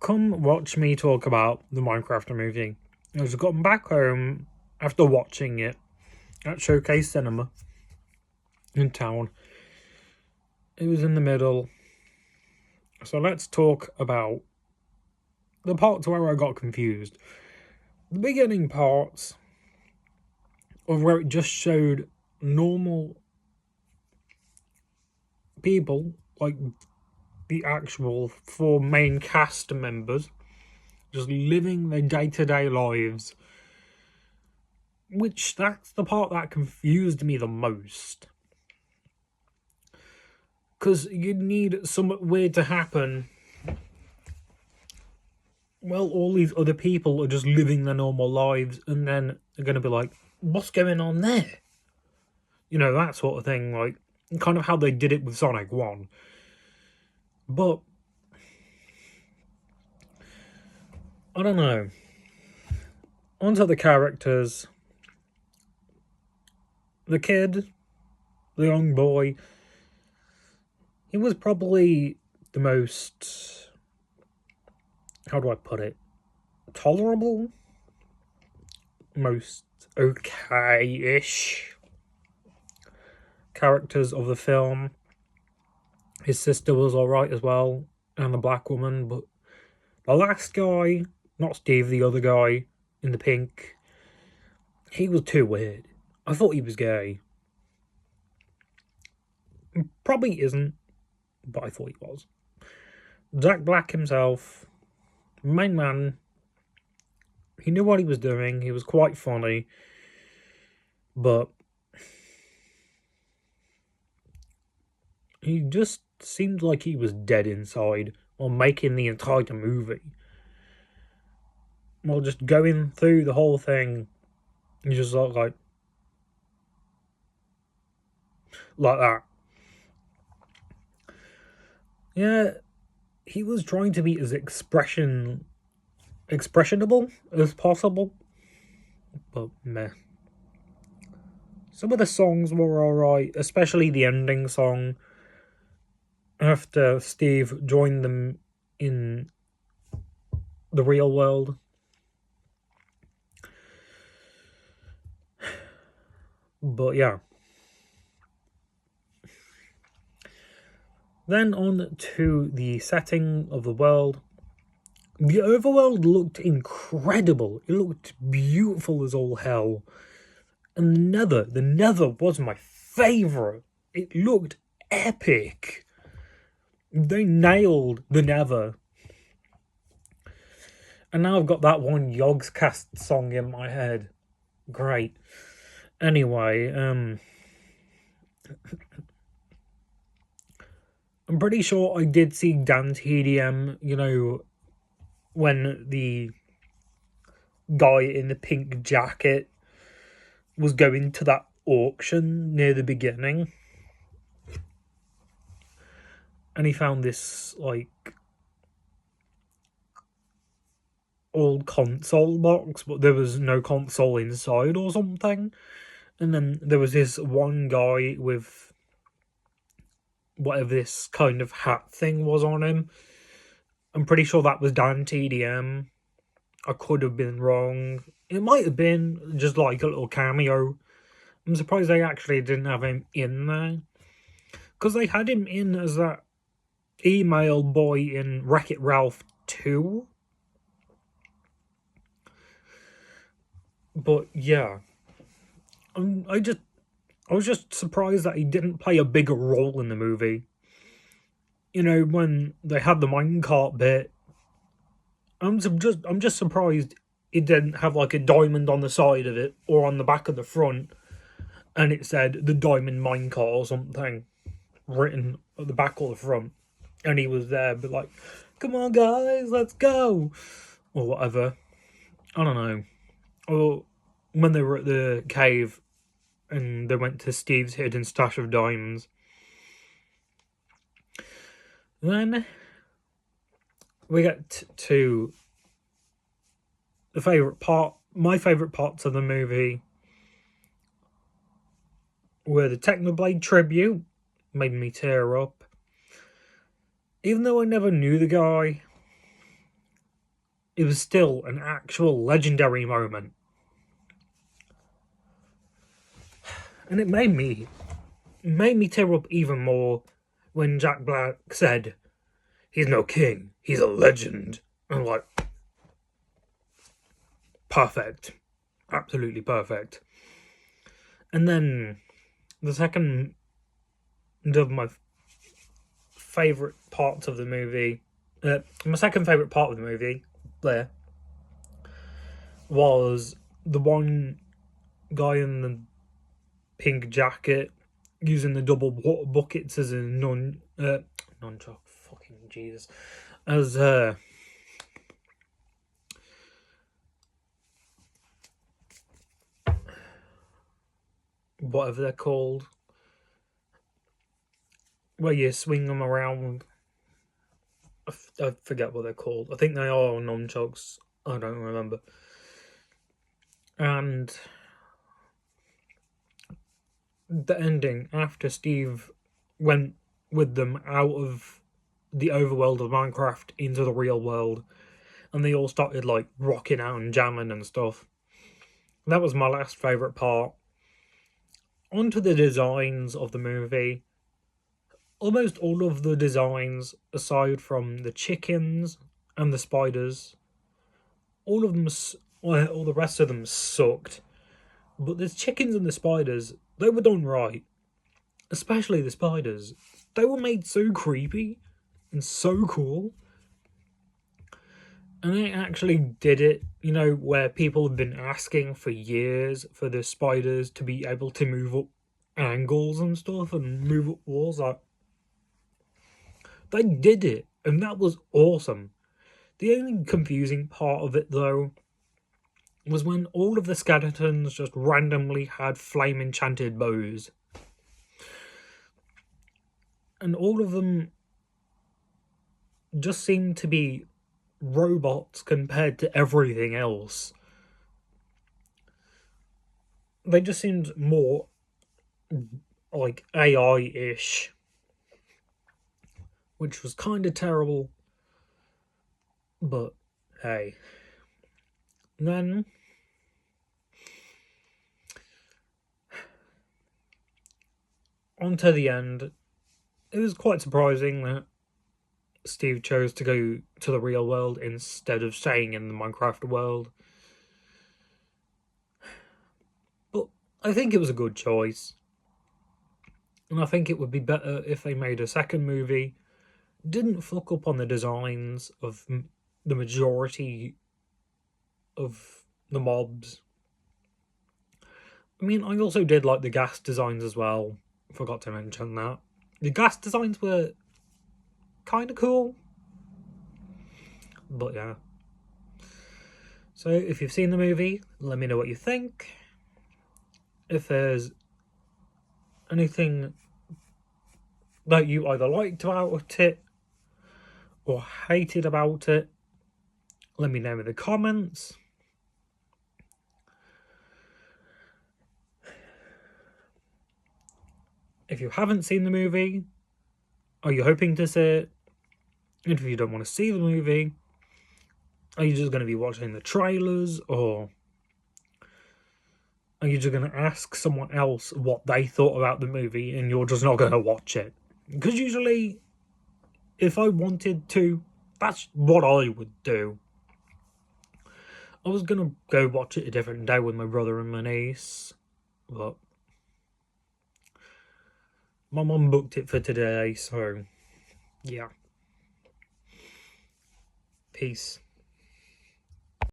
Come watch me talk about the Minecraft movie. I was gotten back home after watching it at Showcase Cinema in town. It was in the middle. So let's talk about the parts where I got confused. The beginning parts of where it just showed normal people, like the actual four main cast members, just living their day-to-day lives. Which, that's the part that confused me the most. Because you need something weird to happen. Well, all these other people are just living their normal lives, and then they're going to be like, what's going on there? You know, that sort of thing, like, kind of how they did it with Sonic 1. But, I don't know. Onto the characters. The kid, the young boy, he was probably the most, how do I put it, tolerable? Most okay-ish characters of the film. His sister was alright as well, and the black woman, but the last guy, not Steve, the other guy in the pink, he was too weird. I thought he was gay. Probably isn't, but I thought he was. Jack Black himself, main man, he knew what he was doing, he was quite funny, but he just seemed like he was dead inside while making the entire movie. While just going through the whole thing, he just looked like that. Yeah, he was trying to be as expressionable as possible, but meh. Some of the songs were alright, especially the ending song after Steve joined them in the real world. But yeah. Then on to the setting of the world. The overworld looked incredible. It looked beautiful as all hell. And the Nether was my favourite. It looked epic. They nailed the Nether. And now I've got that one Yogscast song in my head. Great. Anyway, I'm pretty sure I did see Dan TDM, you know, when the guy in the pink jacket was going to that auction near the beginning. And he found this, like, old console box, but there was no console inside or something. And then there was this one guy with whatever this kind of hat thing was on him. I'm pretty sure that was Dan TDM. I could have been wrong. It might have been just like a little cameo. I'm surprised they actually didn't have him in there. Because they had him in as that email boy in Wreck-It Ralph 2. But yeah. I was just surprised that he didn't play a bigger role in the movie. You know, when they had the minecart bit, I'm just surprised it didn't have like a diamond on the side of it or on the back of the front, and it said the diamond minecart or something written at the back or the front, and he was there, but like, come on guys, let's go, or whatever. I don't know. Or when they were at the cave and they went to Steve's hidden stash of diamonds. Then we get to the my favourite parts of the movie, where the Technoblade tribute made me tear up. Even though I never knew the guy, it was still an actual legendary moment. And it made me tear up even more when Jack Black said, "He's no king, he's a legend." I'm like, perfect. Absolutely perfect. And then the second of my favourite parts of the movie, my second favourite part of the movie, there, was the one guy in the pink jacket using the double water buckets as a nunchuck. Fucking Jesus. As whatever they're called, where you swing them around. I forget what they're called. I think they are nunchucks. I don't remember. And the ending, after Steve went with them out of the overworld of Minecraft into the real world, and they all started like rocking out and jamming and stuff. That was my last favourite part. Onto the designs of the movie. Almost all of the designs, aside from the chickens and the spiders, all of them, all the rest of them sucked. But the chickens and the spiders, they were done right. Especially the spiders. They were made so creepy and so cool. And they actually did it, you know, where people have been asking for years for the spiders to be able to move up angles and stuff and move up walls. Like, they did it, and that was awesome. The only confusing part of it, though, was when all of the skeletons just randomly had flame enchanted bows. And all of them just seemed to be robots compared to everything else. They just seemed more like AI-ish, which was kind of terrible. But hey. Then on to the end. It was quite surprising that Steve chose to go to the real world instead of staying in the Minecraft world. But I think it was a good choice. And I think it would be better if they made a second movie, didn't fuck up on the designs of the majority of the mobs. I mean, I also did like the gas designs as well. Forgot to mention that. The gas designs were kind of cool. But yeah. So if you've seen the movie, let me know what you think. If there's anything that you either liked about it or hated about it, let me know in the comments. If you haven't seen the movie, are you hoping to see it? And if you don't want to see the movie, are you just going to be watching the trailers, or are you just going to ask someone else what they thought about the movie and you're just not going to watch it? Because usually, if I wanted to, that's what I would do. I was going to go watch it a different day with my brother and my niece, but my mum booked it for today, so yeah. Peace.